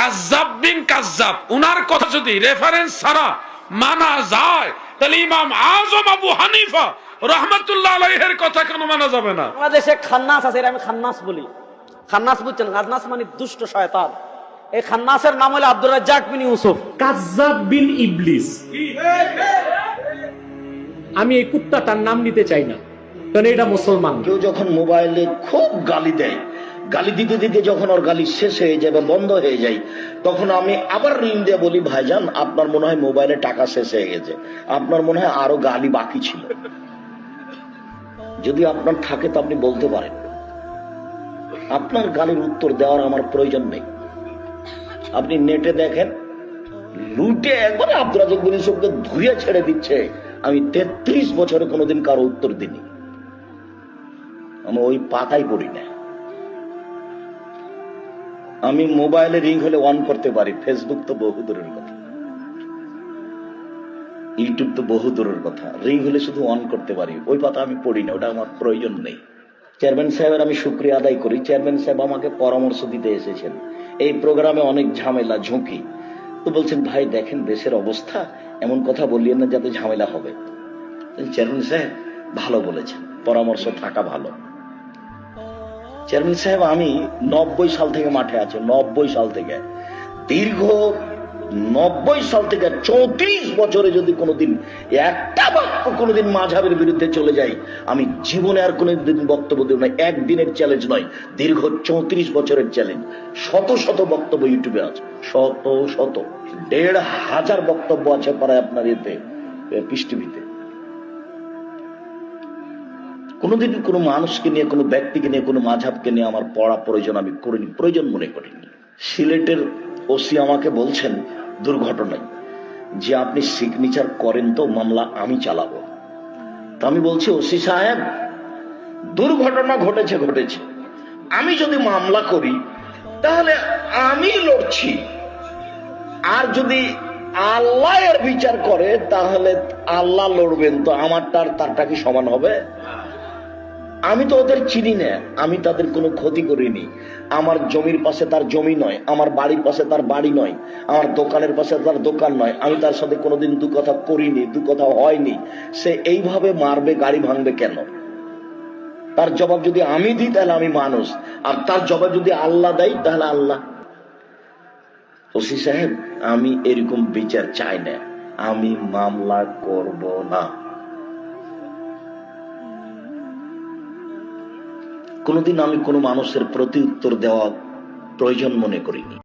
কাজ্জাব বিন কাজ্জাব, উনার কথা যদি রেফারেন্স ছাড়া মানা যায়, তাহলে ইমাম আজম আবু হানিফা রাহমাতুল্লাহ আলাইহির কথা কেন মানা যাবে না? বাংলাদেশে খান্নাস আছে, আমি খান্নাস বলি। খান্নাস বুঝছেন? খান্নাস মানে দুষ্ট শয়তান। এই খান্নাসের নাম হলো আব্দুর রাজ্জাক বিন ইউসুফ। কাজ্জাব বিন ইবলিস। আমি এই কুত্তাটার নাম নিতে চাই না, কারণ এটা মুসলমান। কেউ যখন মোবাইলে খুব গালি দেয়, গালি দিতে দিতে যখন ওর গালি শেষ হয়ে যায় বা বন্ধ হয়ে যায়, তখন আমি আবার রিং দিয়ে বলি, ভাইজান আপনার মনে হয় মোবাইলে টাকা শেষ হয়ে গেছে, আপনার মনে হয় আরো গালি বাকি ছিল। যদি আপনার থাকে তো আপনি বলতে পারেন, আপনার গালির উত্তর দেওয়ার আমার প্রয়োজন নেই। আপনি নেটে দেখেন, লুটে একবারে আব্দুর রাজ্জাক বিন ইউসুফকে ধুয়ে ছেড়ে দিচ্ছে। আমি 33 বছরে কোনোদিন কারো উত্তর দিইনি, আমি ওই পাতাই পড়ি না। আমি মোবাইলে রিং হলে অন করতে পারি, ফেসবুক তো বহু দূরের কথা, ইউটিউব তো বহু দূরের কথা, রিং হলে শুধু অন করতে পারি, ওই পাতা আমি পড়ি না, ওটা আমার প্রয়োজন নেই। চেয়ারম্যান সাহেবের আমি শুকরিয়া আদায় করি, চেয়ারম্যান সাহেব আমাকে পরামর্শ দিতে এসেছেন। এই প্রোগ্রামে অনেক ঝামেলা ঝুঁকি, তো বলছেন ভাই দেখেন দেশের অবস্থা, এমন কথা বললেন না যাতে ঝামেলা হবে। চেয়ারম্যান সাহেব ভালো বলেছেন, পরামর্শ থাকা ভালো। চেয়ারম্যান সাহেব আমি 90 সাল থেকে মাঠে আছি, 90 সাল থেকে, দীর্ঘ 90 সাল থেকে 34 বছরে যদি কোনোদিন একটা বাক্য কোনোদিন মাযহাবের বিরুদ্ধে চলে যায়, আমি জীবনে আর কোনোদিন বক্তব্য দেব না। একদিনের চ্যালেঞ্জ নয়, দীর্ঘ 34 বছরের চ্যালেঞ্জ। শত শত বক্তব্য ইউটিউবে আছে, শত শত 1500 বক্তব্য আছে প্রায় আপনার এতে পিস টিভিতে। কোনোদিন কোনো মানুষকে নিয়ে, কোনো ব্যক্তিকে নিয়ে, কোনো মাযহাবকে নিয়ে আমার পড়া প্রয়োজন আমি করিনি, প্রয়োজন মনে করিনি। সিলেটের ওসি আমাকে বলছেন দুর্ঘটনায় যে আপনি সিগনেচার করেন তো মামলা আমি চালাবো। তা আমি বলছি ওসি সাহেব, দুর্ঘটনা ঘটেছে ঘটেছে, আমি যদি মামলা করি তাহলে আমি লড়ছি, আর যদি আল্লাহ এর বিচার করে তাহলে আল্লাহ লড়বেন, তো আমারটা আর তারটা কি সমান হবে? আমি তো ওদের চিনি না, আমি তাদের কোনো ক্ষতি করিনি। আমার জমির পাশে তার জমি নয়, আমার বাড়ির পাশে তার বাড়ি নয়, আমার দোকানের পাশে তার দোকান নয়, আমি তার সাথে কোনোদিন দু কথা করিনি, দু কথা হয়নি। সে এইভাবে মারবে, গাড়ি ভাঙবে কেন? তার জবাব যদি আমি দিই তাহলে আমি মানুষ, আর তার জবাব যদি আল্লাহ দেয় তাহলে আল্লাহ। ওসি সাহেব আমি এরকম বিচার চাই না, আমি মামলা করব না। কোনোদিন আমি কোনো মানুষের প্রতি উত্তর দেওয়া প্রয়োজন মনে করিনি।